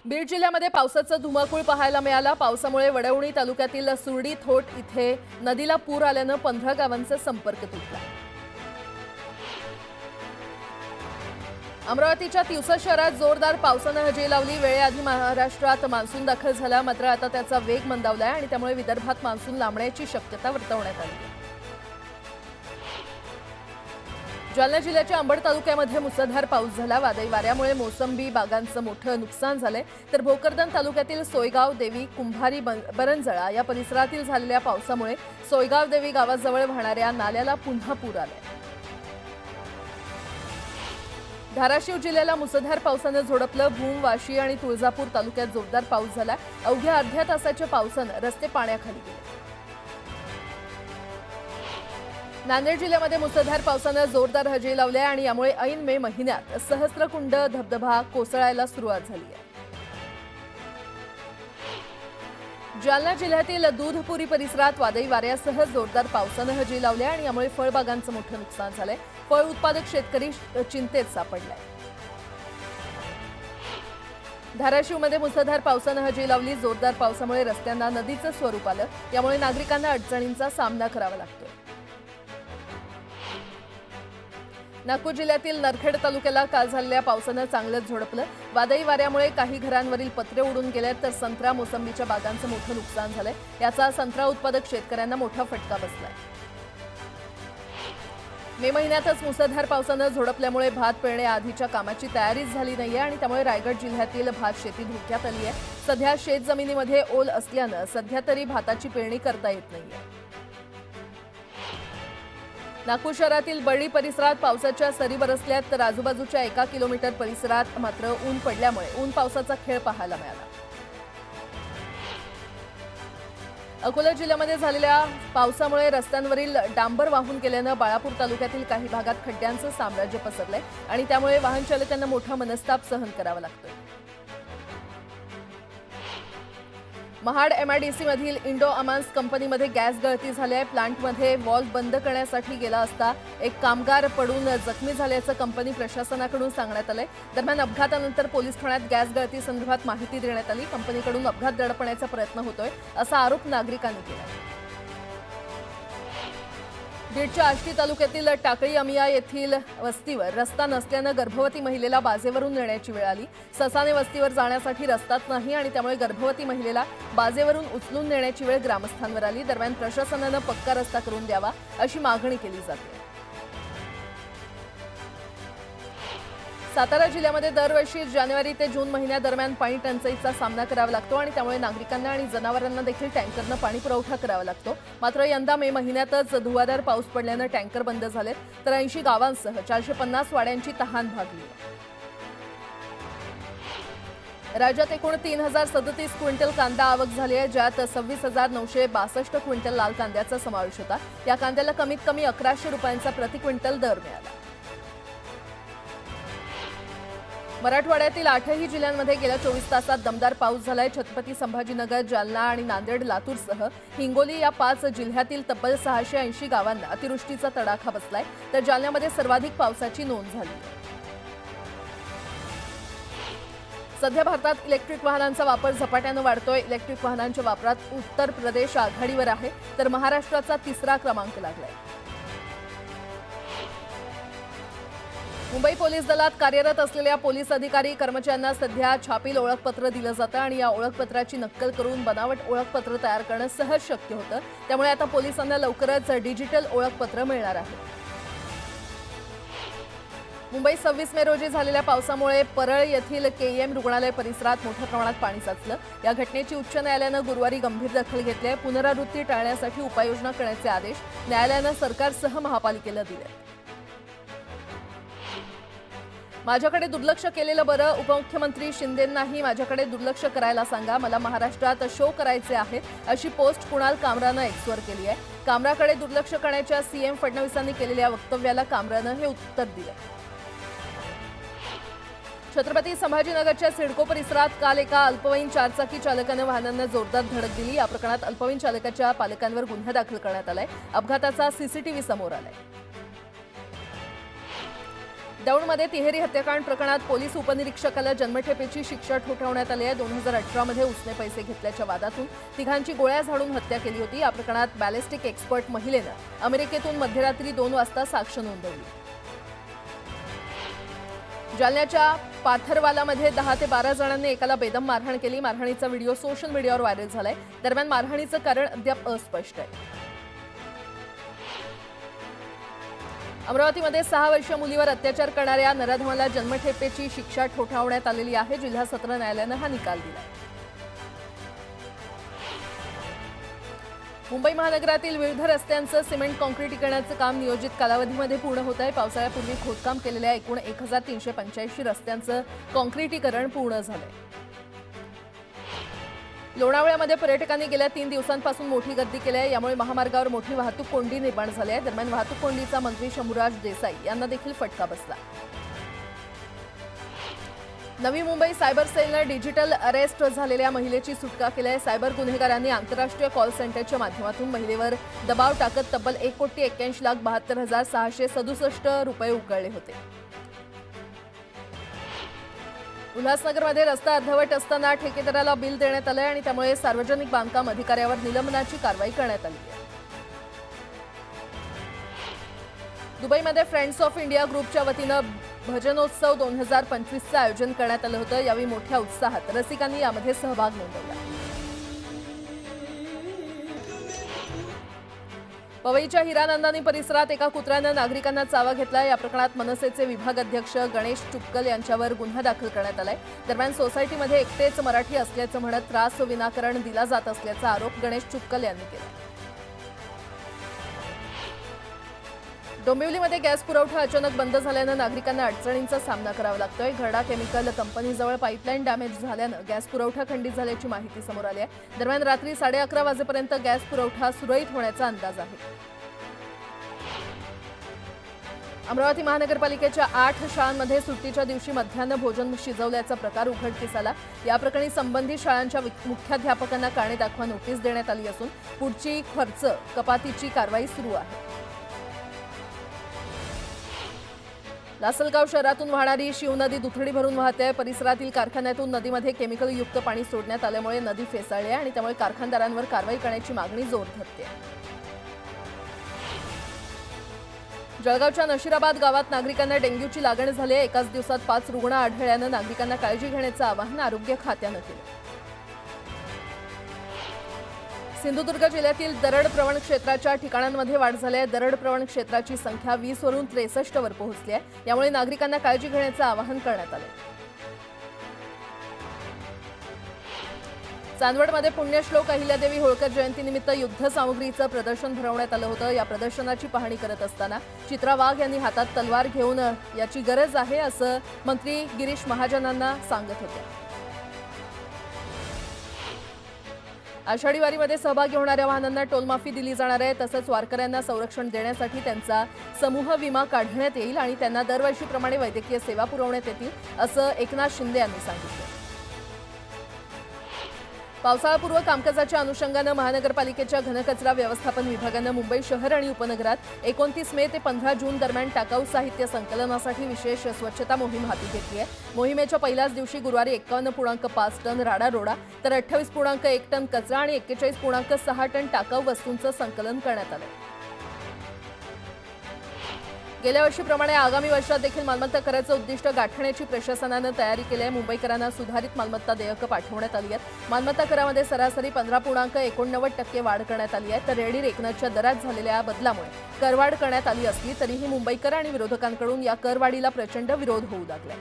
बीड जिल्ह्यामध्ये पावसाचा धुमाकूळ पाहायला मिळाला। पावसामुळे वडवणी तालुक्यातील सुरडी थोट इथे नदीला पूर आल्याने 15 गावांचा संपर्क तुटला। अमरावतीच्या तिवसा शहरात जोरदार पावसाने हजेरी लावली। वेळेआधी महाराष्ट्रात मान्सून दाखल झाला, मात्र आता त्याचा वेग मंदावलाय आणि त्यामुळे विदर्भात मान्सून लांबण्याची शक्यता वर्तवण्यात आली आहे। जालना जिल्ह्याच्या अंबड तालुक्यामध्ये मुसळधार पाऊस झाला। वादळी वाऱ्यामुळे मोसंबी बागांचं मोठं नुकसान झालंय, तर भोकरदन तालुक्यातील सोयगाव देवी कुंभारी बरंजळा या परिसरातील झालेल्या पावसामुळे सोयगाव देवी गावाजवळ वाहणाऱ्या नाल्याला पुन्हा पूर आलाय। धाराशिव जिल्ह्याला मुसळधार पावसाने झोडपलं। भूम, वाशी आणि तुळजापूर तालुक्यात जोरदार पाऊस झाला। अवघ्या अर्ध्या तासाच्या पावसाने रस्ते पाण्याखाली गेले। नांदेड जिल्ह्यामध्ये मुसळधार पावसाने जोरदार हजेरी लावली आणि यामुळे ऐन मे महिन्यात सहस्त्रकुंड धबधबा कोसळायला सुरुवात झाली आहे। जालना जिल्ह्यातील दूधपुरी परिसरात वादळी वाऱ्यासह जोरदार पावसाने हजेरी लावली आणि यामुळे फळबागांचं मोठं नुकसान झालंय। फळ उत्पादक शेतकरी चिंतेत सापडलाय। धाराशिवमध्ये मुसळधार पावसाने हजेरी लावली। जोरदार पावसामुळे रस्त्यांना नदीचं स्वरूप आलं, यामुळे नागरिकांना अडचणींचा सामना करावा लागतोय। नागपूर जिल्ह्यातील नरखेड तालुक्याला काल झालेल्या पावसाने चांगलंच झोडपलं। वादळी वाऱ्यामुळे काही घरांवरील पत्रे उडून गेलेत, तर संत्रा मोसंबीच्या बागांचं मोठं नुकसान झालंय। याचा संत्रा उत्पादक शेतकऱ्यांना मोठा फटका बसलाय। मे महिन्यातच मुसळधार पावसाने झोडपल्यामुळे भात पेरण्याआधीच्या कामाची तयारीच झाली नाहीये आणि त्यामुळे रायगड जिल्ह्यातील भात शेती धोक्यात आली आहे। सध्या शेतजमिनीमध्ये ओल असल्यानं सध्या तरी भाताची पेरणी करता येत नाहीये। नागपूर शहरातील बर्डी परिसरात पावसाच्या सरी बरसल्यात, तर आजूबाजूच्या 1 किलोमीटर परिसरात मात्र ऊन पडल्यामुळे ऊन पावसाचा खेळ पाहायला मिळाला। अकोला जिल्ह्यामध्ये झालेल्या पावसामुळे रस्त्यांवरील डांबर वाहून गेल्यानं बाळापूर तालुक्यातील काही भागात खड्ड्यांचं साम्राज्य पसरलंय आणि त्यामुळे वाहन चालकांना मोठा मनस्ताप सहन करावा लागतोय। महाड एमआयडीसी मधील इंडो अमान्स कंपनीमध्ये गॅस गळती झाली आहे। प्लांटमध्ये व्हॉल्व्ह बंद करण्यासाठी गेला असता एक कामगार पडून जखमी झाल्याचं कंपनी प्रशासनाकडून सांगण्यात आलंय। दरम्यान अपघातानंतर पोलीस ठाण्यात गॅस गळती संदर्भात माहिती देण्यात आली। कंपनीकडून अपघात दडपण्याचा प्रयत्न होतोय असा आरोप नागरिकांनी केला। बीडच्या आष्टी तालुक्यातील टाकळी अमिया येथील वस्तीवर रस्ता नसल्यानं गर्भवती महिलेला बाजेवरून नेण्याची वेळ आली। ससाने वस्तीवर जाण्यासाठी रस्ताच नाही आणि त्यामुळे गर्भवती महिलेला बाजेवरून उचलून नेण्याची वेळ ग्रामस्थांवर आली। दरम्यान प्रशासनानं पक्का रस्ता करून द्यावा अशी मागणी केली जाते। सातारा जिल्ह्यामध्ये दरवर्षी जानेवारी ते जून महिन्यादरम्यान पाणी टंचाईचा सामना करावा लागतो आणि त्यामुळे नागरिकांना आणि जनावरांना देखील टँकरनं पाणी पुरवठा करावा लागतो। मात्र यंदा मे महिन्यातच धुवाधार पाऊस पडल्यानं टँकर बंद झालेत, तर 80 गावांसह 450 वाड्यांची तहान भागली। राज्यात एकूण 3037 क्विंटल कांदा आवक झाली आहे, ज्यात 26,962 क्विंटल लाल कांद्याचा समावेश होता। या कांद्याला कमीत कमी 1100 रुपयांचा प्रति क्विंटल दर मिळाला। मराठवाड्यातील 8ही जिल्ह्यांमध्ये गेल्या 24 तासात दमदार पाऊस झालाय। छत्रपती संभाजीनगर, जालना आणि नांदेड, लातूरसह हिंगोली या 5 जिल्ह्यातील तब्बल 680 गावांना अतिवृष्टीचा तडाखा बसलाय, तर जालन्यामध्ये सर्वाधिक पावसाची नोंद झाली। सध्या भारतात इलेक्ट्रिक वाहनांचा वापर झपाट्यानं वाढतोय। इलेक्ट्रिक वाहनांच्या वापरात उत्तर प्रदेश आघाडीवर आहे, तर महाराष्ट्राचा 3रा क्रमांक लागलाय। मुंबई पोलीस दलात कार्यरत असलेल्या पोलीस अधिकारी कर्मचाऱ्यांना सध्या छापील ओळखपत्र दिलं जातं आणि या ओळखपत्राची नक्कल करून बनावट ओळखपत्र तयार करणं सहज शक्य होतं। त्यामुळे आता पोलिसांना लवकरच डिजिटल ओळखपत्र मिळणार आहे। मुंबईत 26 मे रोजी झालेल्या पावसामुळे परळ येथील केईएम रुग्णालय परिसरात मोठ्या प्रमाणात पाणी साचलं। या घटनेची उच्च न्यायालयानं गुरुवारी गंभीर दखल घेतली आहे। पुनरावृत्ती टाळण्यासाठी उपाययोजना करण्याचे आदेश न्यायालयानं सरकारसह महापालिकेला दिले। माझ्याकडे दुर्लक्ष केलेलं बरं, उपमुख्यमंत्री शिंदेंनाही माझ्याकडे दुर्लक्ष करायला सांगा, मला महाराष्ट्रात शो करायचे आहेत, अशी पोस्ट कुणाल कामरानं एक्सवर केली आहे। कामराकडे दुर्लक्ष करण्याच्या सीएम फडणवीसांनी केलेल्या वक्तव्याला कामरानं हे उत्तर दिलं। छत्रपती संभाजीनगरच्या सिडको परिसरात काल एका अल्पवयीन 4चाकी चालकानं वाहनांना जोरदार धडक दिली। या प्रकरणात अल्पवयीन चालकाच्या पालकांवर गुन्हा दाखल करण्यात आलाय। अपघाताचा सीसीटीव्ही समोर आलाय। दौंडमध्ये तिहेरी हत्याकांड प्रकरणात पोलीस उपनिरीक्षकाला जन्मठेपेची शिक्षा ठोठावण्यात आली आहे. 2018 मध्ये उसने पैसे घेतल्याच्या वादातून तिघांची गोळ्या झाडून हत्या केली होती. या प्रकरणात बॅलिस्टिक एक्सपर्ट महिलेनं अमेरिकेतून मध्यरात्री 2 वाजता साक्ष नोंदवली. जालन्याच्या पाथरवालामध्ये 10 ते 12 जणांनी एकाला बेदम मारहाण केली. मारहाणीचा व्हिडिओ सोशल मीडियावर व्हायरल झालाय. दरम्यान मारहाणीचं कारण अद्याप अस्पष्ट आहे. अमरावतीमध्ये 6 वर्षीय मुलीवर अत्याचार करणाऱ्या नराधमाला जन्मठेपेची शिक्षा ठोठावण्यात आलेली आहे. जिल्हा सत्र न्यायालयानं हा निकाल दिला. मुंबई महानगरातील विविध रस्त्यांचं सिमेंट काँक्रिटीकरणाचं काम नियोजित कालावधीमध्ये पूर्ण होत आहे. पावसाळ्यापूर्वी खोदकाम केलेल्या एकूण 1385 रस्त्यांचं काँक्रिटीकरण पूर्ण झालंय. लोणावळ्यामध्ये पर्यटकांनी गेल्या 3 दिवसांपासून मोठी गर्दी केली आहे. यामुळे महामार्गावर मोठी वाहतूक कोंडी निर्माण झाली आहे. दरम्यान वाहतूक कोंडीचा मंत्री शंभूराज देसाई यांना देखील फटका बसला. नवी मुंबई सायबर सेलनं डिजिटल अरेस्ट झालेल्या महिलेची सुटका केली आहे. सायबर गुन्हेगारांनी आंतरराष्ट्रीय कॉल सेंटरच्या माध्यमातून महिलेवर दबाव टाकत तब्बल 1,81,72,667 रुपये उकळले होते. उल्हासनगरमध्ये रस्ता अर्धवट असताना ठेकेदाराला बिल देण्यात आलंय आणि त्यामुळे सार्वजनिक बांधकाम अधिकाऱ्यावर निलंबनाची कारवाई करण्यात आली आहे. दुबईमध्ये फ्रेंड्स ऑफ इंडिया ग्रुपच्या वतीनं भजनोत्सव 2025चं आयोजन करण्यात आलं होतं. यावेळी मोठ्या उत्साहात रसिकांनी यामध्ये सहभाग नोंदवला. पवईच्या हिरानंदानी परिसरात एका कुत्र्यानं नागरिकांना चावा घेतला. या प्रकरणात मनसेचे विभाग अध्यक्ष गणेश चुक्कल यांच्यावर गुन्हा दाखल करण्यात आलाय. दरम्यान सोसायटीमध्ये एकटेच मराठी असल्याचं म्हणत त्रास विनाकारण दिला जात असल्याचा आरोप गणेश चुक्कल यांनी केला. डोंबिवलीमध्ये गॅस पुरवठा अचानक बंद झाल्यानं नागरिकांना अडचणींचा सामना करावा लागतोय. घरडा केमिकल कंपनीजवळ पाईपलाईन डॅमेज झाल्यानं गॅस पुरवठा खंडित झाल्याची माहिती समोर आली आहे. दरम्यान रात्री 11:30 वाजेपर्यंत गॅस पुरवठा सुरळीत होण्याचा अंदाज आहे. अमरावती महानगरपालिकेच्या 8 शाळांमध्ये सुट्टीच्या दिवशी मध्यान्ह भोजन शिजवल्याचा प्रकार उघडकीस आला. या प्रकरणी संबंधित शाळांच्या मुख्याध्यापकांना कारणे दाखवा नोटीस देण्यात आली असून पुढची खर्च कपातीची कारवाई सुरू आहे. लासलगाव शहरातून वाहणारी शिवनदी दुथडी भरून वाहते. परिसरातील कारखान्यातून नदीमध्ये केमिकलयुक्त पाणी सोडण्यात आल्यामुळे नदी फेसाळली आहे आणि त्यामुळे कारखानदारांवर कारवाई करण्याची मागणी जोर धरते. जळगावच्या नशिराबाद गावात नागरिकांना डेंग्यूची लागण झाली आहे. एकाच दिवसात 5 रुग्ण आढळल्यानं नागरिकांना काळजी घेण्याचं आवाहन आरोग्य खात्यानं केलं. सिंधुदुर्ग जिल्ह्यातील दरड प्रवण क्षेत्राच्या ठिकाणांमध्ये वाढ झाली आहे. दरड प्रवण क्षेत्राची संख्या 20 वरून 63 वर पोहोचली आहे. यामुळे नागरिकांना काळजी घेण्याचं आवाहन करण्यात आलं. चांदवडमध्ये पुण्यश्लोक अहिल्यादेवी होळकर जयंतीनिमित्त युद्ध सामुग्रीचं प्रदर्शन भरवण्यात आलं होतं. या प्रदर्शनाची पाहणी करत असताना चित्रा वाघ यांनी हातात तलवार घेऊन याची गरज आहे असं मंत्री गिरीश महाजनांना सांगत होते. आषाढी वारीमध्ये सहभागी होणाऱ्या वाहनांना टोलमाफी दिली जाणार आहे. तसंच वारकऱ्यांना संरक्षण देण्यासाठी त्यांचा समूह विमा काढण्यात येईल आणि त्यांना दरवर्षीप्रमाणे वैद्यकीय सेवा पुरवण्यात येतील असं एकनाथ शिंदे यांनी सांगितलं. पावसाळापूर्व कामकाजाच्या अनुषंगानं महानगरपालिकेच्या घनकचरा व्यवस्थापन विभागानं मुंबई शहर आणि उपनगरात 29 मे ते 15 जून दरम्यान टाकाऊ साहित्य संकलनासाठी विशेष स्वच्छता मोहीम हाती घेतली आहे. मोहिमेच्या पहिल्याच दिवशी गुरुवारी 51.5 टन राडारोडा तर 28.1 टन कचरा आणि 41.6 टन टाकाऊ वस्तूंचं संकलन करण्यात आलं. गेल्या वर्षीप्रमाणे आगामी वर्षात देखील मालमत्ता कराचं उद्दिष्ट गाठण्याची प्रशासनानं तयारी केली आहे. मुंबईकरांना सुधारित मालमत्ता देयकं पाठवण्यात आली आहेत. मालमत्ता करामध्ये सरासरी 15.89% वाढ करण्यात आली आहे. तर रेडी रेकनरच्या दरात झालेल्या बदलामुळे करवाढ करण्यात आली असली तरीही मुंबईकर आणि विरोधकांकडून या करवाढीला प्रचंड विरोध होऊ लागलाय.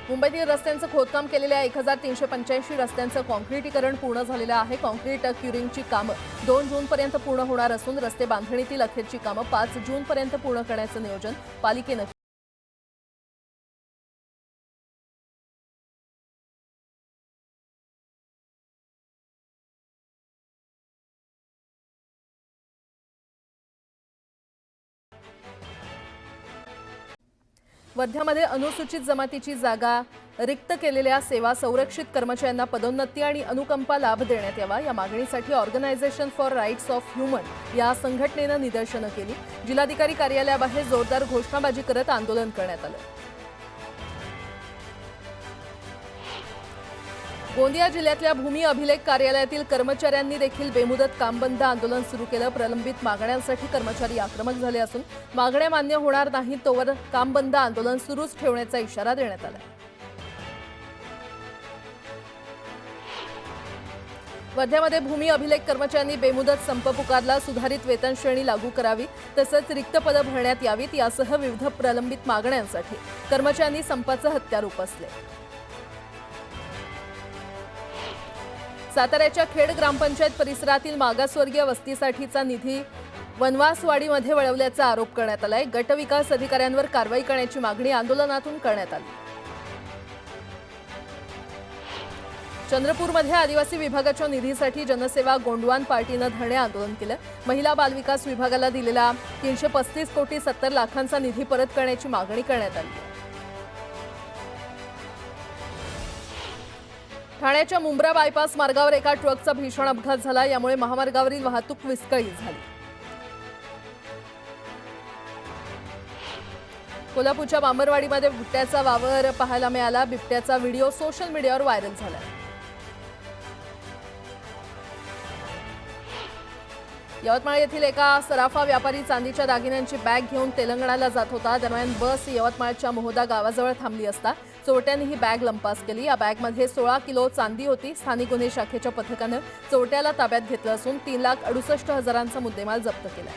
मुंबईतील रस्त्यांचं खोदकाम केलेल्या 1385 रस्त्यांचं काँक्रिटीकरण पूर्ण झालेलं आहे. काँक्रीट क्युरिंगची कामं 2 जूनपर्यंत पूर्ण होणार असून रस्ते बांधणीतील अखेरची कामं 5 जूनपर्यंत पूर्ण करण्याचं नियोजन पालिकेनं. वर्ध्यामध्ये अनुसूचित जमातीची जागा रिक्त केलेल्या सेवा संरक्षित कर्मचाऱ्यांना पदोन्नती आणि अनुकंपा लाभ देण्यात यावा या मागणीसाठी organisation for rights of human या संघटनेनं निदर्शनं केली। जिल्हाधिकारी कार्यालयाबाहेर जोरदार घोषणाबाजी करत आंदोलन करण्यात आलं। गोंदिया जिल्ह्यातल्या भूमी अभिलेख कार्यालयातील कर्मचाऱ्यांनी देखील बेमुदत कामबंद आंदोलन सुरू केलं। प्रलंबित मागण्यांसाठी कर्मचारी आक्रमक झाले असून मागण्या मान्य होणार नाही तोवर कामबंद आंदोलन सुरूच ठेवण्याचा इशारा देण्यात आला। वर्ध्यामध्ये भूमी अभिलेख कर्मचाऱ्यांनी बेमुदत संप पुकारला। सुधारित वेतन श्रेणी लागू करावी तसंच रिक्त पदं भरण्यात यावीत यासह विविध प्रलंबित मागण्यांसाठी कर्मचाऱ्यांनी संपाचं हत्यार उपसले। साताऱ्याच्या खेड ग्रामपंचायत परिसरातील मागासवर्गीय वस्तीसाठीचा निधी वनवासवाडीमध्ये वळवल्याचा आरोप करण्यात आलाय। गट विकास अधिकाऱ्यांवर कारवाई करण्याची मागणी आंदोलनातून करण्यात आली। चंद्रपूरमध्ये आदिवासी विभागाच्या निधीसाठी जनसेवा गोंडवान पार्टीनं धरणे आंदोलन केलं। महिला बालविकास विभागाला दिलेला 335 कोटी 70 लाखांचा निधी परत करण्याची मागणी करण्यात आली। ठाण्याच्या मुंब्रा बायपास मार्गावर एका ट्रकचा भीषण अपघात झाला। यामुळे महामार्गावरील वाहतूक विस्कळीत झाली। कोल्हापूरच्या बांबरवाडीमध्ये बिबट्याचा वावर पाहायला मिळाला। बिबट्याचा व्हिडिओ सोशल मीडियावर व्हायरल झाला। यवतमाळ येथील एका सराफा व्यापारी चांदीच्या दागिन्यांची बॅग घेऊन तेलंगणाला जात होता। दरम्यान बस यवतमाळच्या मोहोदा गावाजवळ थांबली असता चोरट्यांनी ही बॅग लंपास केली। या बॅगमध्ये 16 किलो चांदी होती। स्थानिक गुन्हे शाखेच्या पथकानं चोरट्याला ताब्यात घेतलं असून 3,68,000चा मुद्देमाल जप्त केला।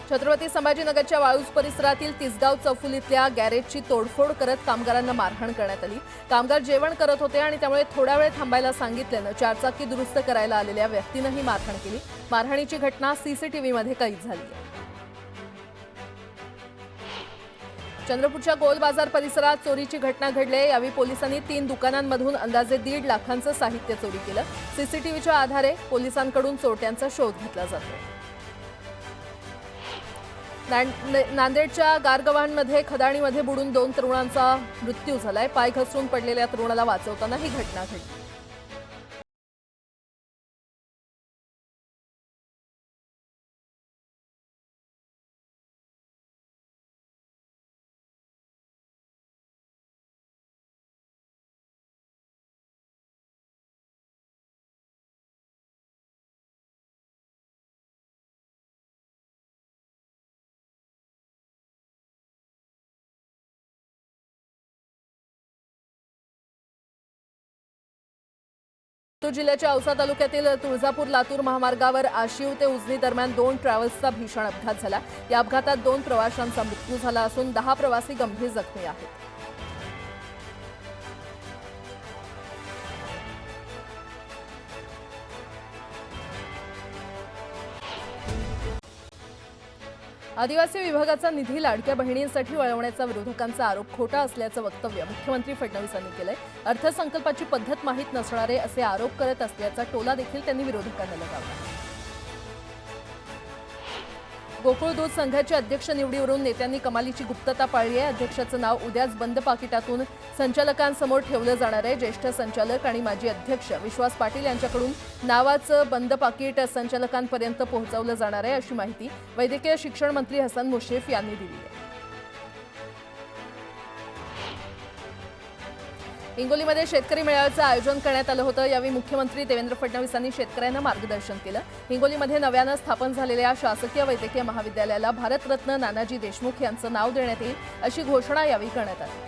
छत्रपती संभाजीनगरच्या वाळूज परिसरातील तिसगाव चौफुलीतल्या गॅरेजची तोडफोड करत कामगारांना मारहाण करण्यात आली। कामगार जेवण करत होते आणि त्यामुळे थोडा वेळ थांबायला सांगितल्यानं चारचाकी दुरुस्त करायला आलेल्या व्यक्तीनं ही मारहाण केली। मारहाणीची घटना सीसीटीव्हीमध्ये कैद झाली आहे। चंद्रपूरच्या गोल बाजार परिसरात चोरीची घटना घडली। यावेळी पोलिसांनी 3 दुकानांमधून अंदाजे 1.5 लाखांचं साहित्य चोरी केलं। सीसीटीव्हीच्या आधारे पोलिसांकडून चोरट्यांचा शोध घेतला जातो। नांदेडच्या गारगव्हाणमध्ये खदाणीमध्ये बुडून 2 तरुणांचा मृत्यू झालाय। पाय घसरून पडलेल्या तरुणाला वाचवताना ही घटना घडली। लातूर जिल्ह्याच्या औसा तालुक्यातील तुळजापूर लातूर महामार्गावर आशिव ते उजनी दरम्यान 2 ट्रॅव्हल्सचा भीषण अपघात झाला। या अपघातात 2 प्रवाशांचा मृत्यू झाला असून 10 प्रवासी गंभीर जखमी आहेत। आदिवासी विभागाचा निधी लाडक्या बहिणींसाठी वळवण्याचा विरोधकांचा आरोप खोटा असल्याचं वक्तव्य मुख्यमंत्री फडणवीस यांनी केलंय। अर्थसंकल्पाची पद्धत माहीत नसणारे असे आरोप करत असल्याचा टोला देखील त्यांनी विरोधकांना लगावला। गोकुळ दूध संघाच्या अध्यक्ष निवडीवरून नेत्यांनी कमालीची गुप्तता पाळली आहे। अध्यक्षाचं नाव उद्याच बंद पाकिटातून संचालकांसमोर ठेवलं जाणार आहे। ज्येष्ठ संचालक आणि माजी अध्यक्ष विश्वास पाटील यांच्याकडून नावाचं बंद पाकिट संचालकांपर्यंत पोहोचवलं जाणार आहे अशी माहिती वैद्यकीय शिक्षण मंत्री हसन मुश्रीफ यांनी दिली आहे। हिंगोलीमध्ये शेतकरी मेळाव्याचं आयोजन करण्यात आलं होतं। यावेळी मुख्यमंत्री देवेंद्र फडणवीस यांनी शेतकऱ्यांना मार्गदर्शन केलं। हिंगोलीमध्ये नव्यानं स्थापन झालेल्या शासकीय वैद्यकीय महाविद्यालयाला भारतरत्न नानाजी देशमुख यांचं नाव देण्यात येईल अशी घोषणा यावेळी करण्यात आली।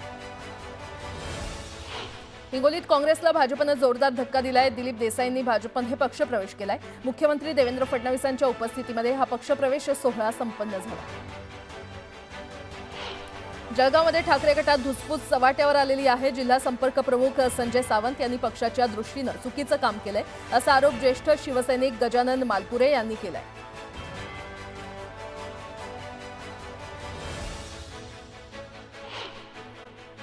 हिंगोलीत काँग्रेसला भाजपनं जोरदार धक्का दिलाय। दिलीप देसाईंनी भाजपमध्ये पक्षप्रवेश केलाय। मुख्यमंत्री देवेंद्र फडणवीसांच्या उपस्थितीमध्ये हा पक्षप्रवेश सोहळा संपन्न झाला। जळगावमध्ये ठाकरे गटात धुसफूस चव्हाट्यावर आलेली आहे। जिल्हा संपर्क प्रमुख संजय सावंत यांनी पक्षाच्या दृष्टीनं चुकीचं काम केलंय असा आरोप ज्येष्ठ शिवसैनिक गजानन मालपुरे यांनी केलाय।